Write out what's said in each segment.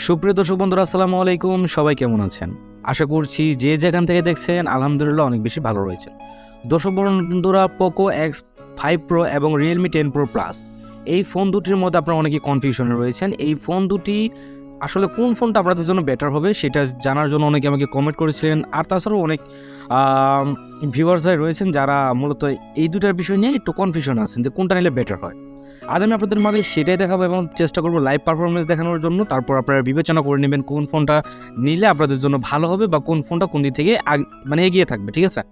সুপ্রিয় দর্শক বন্ধুরা, আসসালামু আলাইকুম। সবাই কেমন আছেন? আশা করছি যে যেখান থেকে দেখছেন আলহামদুলিল্লাহ অনেক বেশি ভালো রয়েছেন। দর্শক বন্ধুরা, POCO X5 Pro এবং Realme 10 Pro Plus এই ফোন দুটির মধ্যে আপনারা অনেকেই কনফিউশনে রয়েছেন। এই ফোন দুটি আসলে কোন ফোনটা আপনাদের জন্য বেটার হবে সেটা জানার জন্য অনেকে আমাকে কমেন্ট করেছিলেন। আর তাছাড়াও অনেক ভিউয়ার্সরা রয়েছেন যারা মূলত এই দুটার বিষয় নিয়ে একটু কনফিউশন আছেন যে কোনটা নিলে বেটার হয়। আজ আমি আপনাদের মাঝে সেটাই দেখাবো এবং চেষ্টা করবো লাইভ পারফরমেন্স দেখানোর জন্য। তারপর আপনারা বিবেচনা করে নেবেন কোন ফোনটা নিলে আপনাদের জন্য ভালো হবে বা কোন ফোনটা কোন দিক থেকে এগিয়ে থাকবে। ঠিক আছে,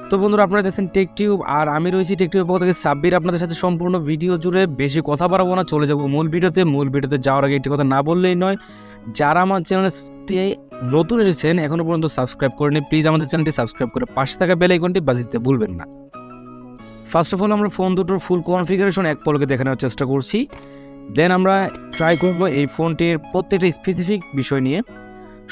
তো বন্ধুরা, আপনারা দেখছেন টেকটিউব আর আমি রয়েছি টেকটিউবের পক্ষ থেকে সাব্বির আপনাদের সাথে সম্পূর্ণ ভিডিও জুড়ে। বেশি কথা বাড়াবো না, চলে যাবো মূল ভিডিওতে যাওয়ার আগে একটি কথা না বললেই নয়, যারা আমার চ্যানেলটি নতুন এসেছেন এখনও পর্যন্ত সাবস্ক্রাইব করেনি, প্লিজ আমাদের চ্যানেলটি সাবস্ক্রাইব করে পাশে থাকা বেল আইকনটি বাজিতে ভুলবেন না। ফার্স্ট অফ অল আমরা ফোন দুটোর ফুল কনফিগারেশন এক পলকে দেখানোর চেষ্টা করছি, দেন আমরা ট্রাই করব এই ফোনটির প্রত্যেকটা স্পেসিফিক বিষয় নিয়ে।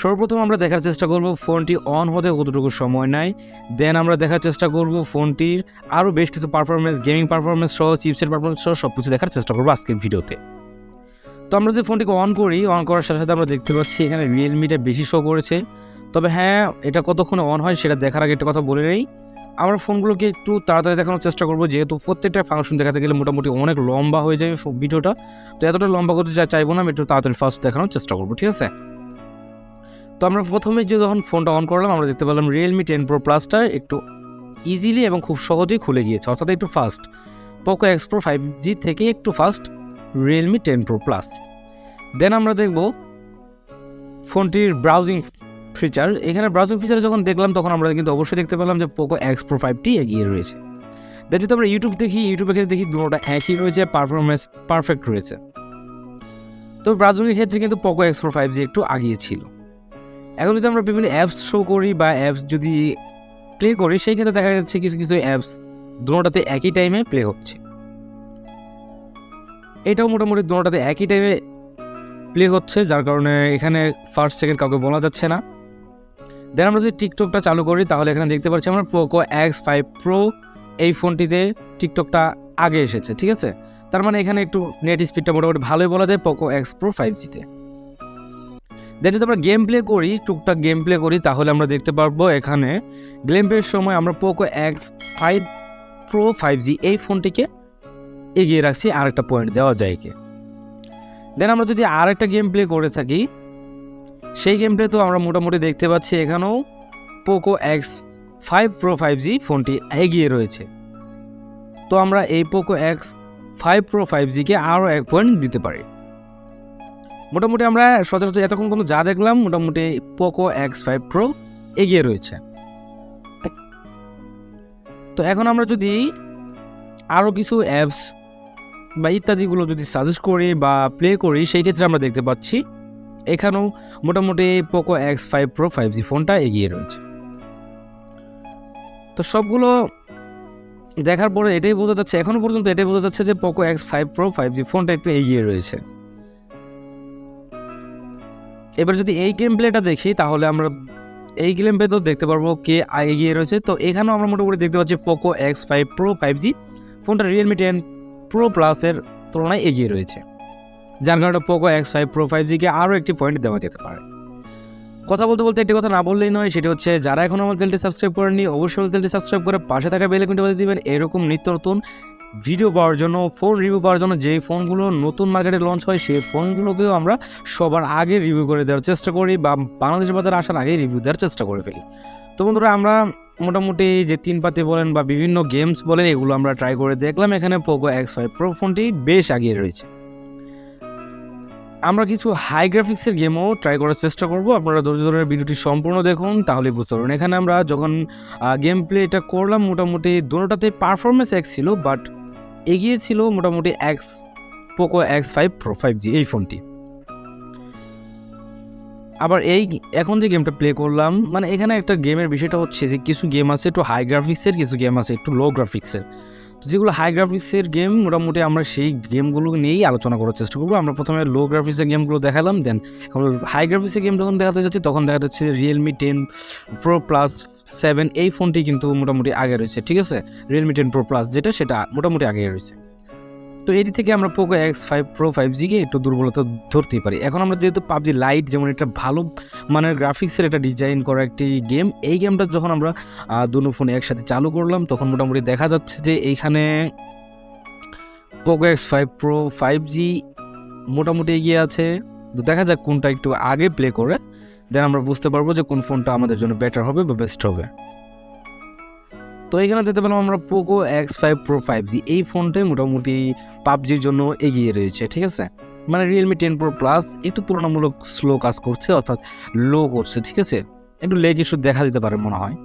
সর্বপ্রথম আমরা দেখার চেষ্টা করব ফোনটি অন হতে কতটুকু সময় নেয়, দেন আমরা দেখার চেষ্টা করব ফোনটির আরও বেশ কিছু পারফরমেন্স, গেমিং পারফরমেন্স সহ, চিপসের পারফরমেন্স সহ সব কিছু দেখার চেষ্টা করবো আজকের ভিডিওতে। তো আমরা যে ফোনটিকে অন করার সাথে সাথে আমরা দেখতে পাচ্ছি এখানে রিয়েলমিটা বেশি শো করেছে। তবে হ্যাঁ, এটা কতক্ষণে অন হয় সেটা দেখার আগে একটা কথা বলে নেই, আমরা ফোনগুলোকে একটু তাড়াতাড়ি দেখানোর চেষ্টা করবো, যেহেতু প্রত্যেকটা ফাংশন দেখাতে গেলে মোটামুটি অনেক লম্বা হয়ে যাবে ভিডিওটা। তো এতটা লম্বা করতে চাইবো না, আমি একটু তাড়াতাড়ি ফার্স্ট দেখানোর চেষ্টা করবো। ঠিক আছে, তো আমরা প্রথমে যখন ফোনটা অন করলাম আমরা দেখতে পেলাম Realme 10 Pro Plusটা একটু ইজিলি এবং খুব সহজেই খুলে গিয়েছে, অর্থাৎ একটু fast. POCO X Pro 5G থেকে একটু ফাস্ট Realme 10 Pro Plus। দেন আমরা দেখব ফোনটির ব্রাউজিং ফিচার। এখানে ব্রাউজিং ফিচার যখন দেখলাম তখন আমরা কিন্তু অবশ্যই দেখতে পেলাম যে POCO X Pro 5টি এগিয়ে রয়েছে। দেন যদি আমরা ইউটিউবে দেখি দুটোটা একই রয়েছে, পারফরমেন্স পারফেক্ট রয়েছে। তো ব্রাউজিংয়ের ক্ষেত্রে কিন্তু POCO X Pro 5G একটু আগিয়ে ছিল। এখন যদি আমরা বিভিন্ন অ্যাপস শো করি বা অ্যাপস যদি প্লে করি, সেই ক্ষেত্রে দেখা যাচ্ছে কিছু কিছু অ্যাপস দুটোটাতে একই টাইমে প্লে হচ্ছে। এটাও মোটামুটি দুটোটাতে একই টাইমে প্লে হচ্ছে, যার কারণে এখানে ফার্স্ট সেকেন্ড কাউকে বলা যাচ্ছে না। দেন আমরা যদি টিকটকটা চালু করি তাহলে এখানে দেখতে পাচ্ছি আমরা POCO X5 Pro এই ফোনটিতে টিকটকটা আগে এসেছে। ঠিক আছে, তার মানে এখানে একটু নেট স্পিডটা মোটামুটি ভালোই বলা যায় POCO X Pro 5Gতে। দেন যদি আমরা গেম প্লে করি, টুকটাক গেম প্লে করি, তাহলে আমরা দেখতে পারবো এখানে গেম প্লের সময় আমরা POCO X5 Pro 5G এই ফোনটিকে এগিয়ে রাখছি আরেকটা পয়েন্ট দেওয়া যায় কে। দেন আমরা যদি আরেকটা গেম প্লে করে থাকি, সেই গেম প্লে তো আমরা মোটামুটি দেখতে পাচ্ছি এখানেও POCO X5 Pro 5G ফোনটি এগিয়ে রয়েছে। তো আমরা এই POCO X5 Pro 5Gকে আরও এক পয়েন্ট দিতে পারি। মোটামুটি আমরা সচরাচর এতক্ষণ পর্যন্ত যা দেখলাম মোটামুটি POCO X5 Pro এগিয়ে রয়েছে। তো এখন আমরা যদি আরও কিছু অ্যাপস বা ইত্যাদিগুলো যদি সাজেস্ট করি বা প্লে করি, সেই ক্ষেত্রে আমরা দেখতে পাচ্ছি এখানেও মোটামুটি POCO X5 Pro 5G ফোনটা এগিয়ে রয়েছে। তো সবগুলো দেখার পরে এটাই বোঝা যাচ্ছে, এখনও পর্যন্ত এটাই বোঝা যাচ্ছে যে POCO X5 Pro 5G ফোনটা একটু এগিয়ে রয়েছে। এবার যদি এই গেম প্লেটা দেখি তাহলে আমরা এই গেম প্লে তো দেখতে পারবো কে এগিয়ে রয়েছে। তো এখানেও আমরা মোটামুটি দেখতে পাচ্ছি POCO X5 Pro 5G ফোনটা Realme 10 Pro Plus এর তুলনায় এগিয়ে রয়েছে, যার কারণে POCO X5 Pro 5Gকে আরও একটি পয়েন্ট দেওয়া যেতে পারে। কথা বলতে বলতে একটি কথা না বললেই নয়, সেটি হচ্ছে যারা এখন আমার চ্যানেলটি সাবস্ক্রাইব করেননি অবশ্যই আমার চ্যানেলটি সাবস্ক্রাইব করে পাশে থাকা বেল আইকনটি বাজিয়ে দিবেন এরকম নিত্য নতুন ভিডিও পাওয়ার জন্য, ফোন রিভিউ পাওয়ার জন্য। যে ফোনগুলো নতুন মার্কেটে লঞ্চ হয় সেই ফোনগুলোকেও আমরা সবার আগে রিভিউ করে দেওয়ার চেষ্টা করি বা বাংলাদেশের বাজারে আসার আগে রিভিউ দেওয়ার চেষ্টা করে ফেলি। তো বন্ধুরা, আমরা মোটামুটি যে তিন পাতি বলেন বা বিভিন্ন গেমস বলেন এগুলো আমরা ট্রাই করে দেখলাম, এখানে POCO X5 Pro ফোনটি বেশ আগিয়ে রয়েছে। আমরা কিছু হাই গ্রাফিক্সের গেমও ট্রাই করার চেষ্টা করব, আপনারা ধৈর্য ধরে ভিডিওটি সম্পূর্ণ দেখুন তাহলে বুঝতে পারবেন। এখানে আমরা যখন গেম প্লেটা করলাম মোটামুটি দুটোটাতে পারফরমেন্স এক ছিল, বাট এগিয়ে ছিল মোটামুটি POCO X5 Pro 5G এই ফোনটি। আবার এখন যে গেমটা প্লে করলাম, মানে এখানে একটা গেমের বিষয়টা হচ্ছে যে কিছু গেম আছে একটু হাই গ্রাফিক্সের, কিছু গেম আছে একটু লো গ্রাফিক্সের। তো যেগুলো হাই গ্রাফিক্সের গেম মোটামুটি আমরা সেই গেমগুলো নিয়েই আলোচনা করার চেষ্টা করবো। আমরা প্রথমে লো গ্রাফিক্সের গেমগুলো দেখালাম, দেন হাই গ্রাফিক্সের গেম যখন দেখাতে যাচ্ছি তখন দেখা যাচ্ছে Realme 10 Pro Plus 7 এই ফোনটি কিন্তু মোটামুটি আগে রয়েছে। ঠিক আছে, Realme 10 Pro Plus যেটা সেটা মোটামুটি আগে রয়েছে। তো এদিক থেকে আমরা পোকো X5 Pro 5G কে একটু দুর্বলতা ধরতেই পারি। এখন আমরা যেহেতু পাবজি লাইট যেমন একটা ভালো মানের গ্রাফিক্সের একটা ডিজাইন করা একটি গেম, এই গেমটা যখন আমরা দুটো ফোনে একসাথে চালু করলাম তখন মোটামুটি দেখা যাচ্ছে যে এইখানে পোকো X5 Pro 5G মোটামুটি এগিয়ে আছে। তো দেখা যাক কোনটা একটু আগে প্লে করে, দেন আমরা বুঝতে পারবো যে কোন ফোনটা আমাদের জন্য বেটার হবে বা বেস্ট হবে। তো এখানে দেখতে পেলাম আমরা পোকো X5 Pro 5G এই ফোনটাই মোটামুটি পাবজির জন্য এগিয়ে রয়েছে, ঠিক আছে। মানে Realme 10 Pro Plus একটু তুলনামূলক স্লো কাজ করছে, অর্থাৎ লো করছে, ঠিক আছে। একটু লেগ ইস্যু দেখা দিতে পারে মনে হয়।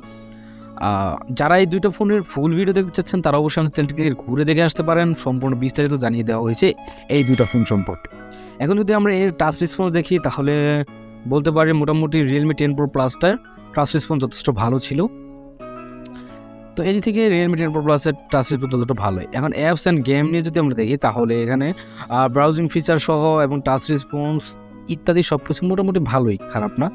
যারা এই দুইটা ফোনের ফুল ভিডিও দেখতে চাচ্ছেন তারা অবশ্যই আমাদের চ্যানেলটিকে ঘুরে দেখে আসতে পারেন, সম্পূর্ণ বিস্তারিত জানিয়ে দেওয়া হয়েছে এই দুইটা ফোন সম্পর্কে। এখন যদি আমরা এর টাচ রেসপন্স দেখি তাহলে বলতে পারি মোটামুটি Realme 10 Pro Plusটার টাচ রেসপন্স যথেষ্ট ভালো ছিল। তো এদিক থেকে Realme 10 Pro Plus-এর টাচ রেসপন্স যতটা ভালোই। এখন অ্যাপস অ্যান্ড গেম নিয়ে যদি আমরা দেখি তাহলে এখানে ব্রাউজিং ফিচার সহ এবং টাচ রেসপন্স ইত্যাদি সব কিছু মোটামুটি ভালোই, খারাপ না।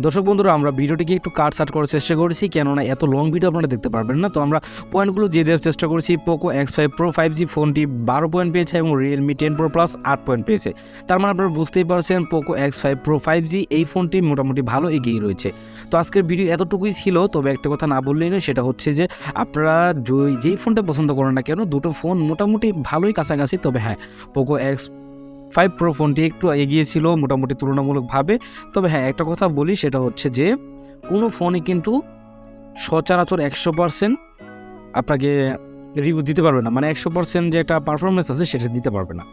দর্শক বন্ধুরা, আমরা ভিডিওটিকে একটু কাটছাট করার চেষ্টা করেছি, কেননা এত লং ভিডিও আপনারা দেখতে পারবেন না। তো আমরা পয়েন্টগুলো দিয়ে দেওয়ার চেষ্টা করেছি। পোকো X5 Pro 5G ফোনটি 12 পয়েন্ট পেয়েছে এবং Realme 10 Pro Plus 8 পয়েন্ট পেয়েছে। তার মানে আপনারা বুঝতেই পারছেন পোকো X5 Pro 5G এই ফোনটি মোটামুটি ভালো এগিয়ে রয়েছে। তো আজকের ভিডিও এতটুকুই ছিল, তবে একটা কথা না বললেই নয়, সেটা হচ্ছে যে আপনারা যেই ফোনটা পছন্দ করেন না কেন, দুটো ফোন মোটামুটি ভালোই কাছাকাছি। তবে হ্যাঁ, পোকো X5 Pro ফোনটি একটু এগিয়ে ছিল মোটামুটি তুলনামূলকভাবে। তবে হ্যাঁ, একটা কথা বলি, সেটা হচ্ছে যে কোনো ফোনই কিন্তু সচরাচর 100% আপনাকে রিভিউ দিতে পারবে না, মানে 100% যে একটা পারফরমেন্স আছে সেটা দিতে পারবে না।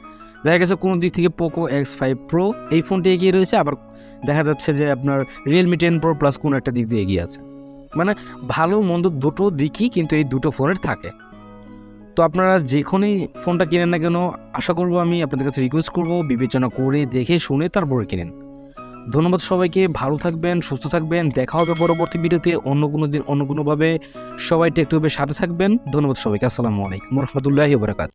দেখা গেছে কোনো দিক থেকে পোকো X5 Pro এই ফোনটি এগিয়ে রয়েছে, আবার দেখা যাচ্ছে যে আপনার Realme 10 Pro Plus কোনো একটা দিক দিয়ে এগিয়ে আছে। মানে ভালো মন্দ দুটো দিকই কিন্তু এই দুটো ফোনের থাকে। তো আপনারা যেখানেই ফোনটা কিনেন না কেন, আশা করবো, আমি আপনাদের কাছে রিকোয়েস্ট করবো বিবেচনা করে দেখে শুনে তারপরে কিনেন। ধন্যবাদ সবাইকে, ভালো থাকবেন, সুস্থ থাকবেন। দেখা হবে পরবর্তী ভিডিওতে অন্য কোনো দিন অন্য কোনোভাবে। সবাই টেকটুবে সাথে থাকবেন। ধন্যবাদ সবাইকে। আসসালামু আলাইকুম ওয়া রাহমাতুল্লাহি ওয়া বারাকাতুহু।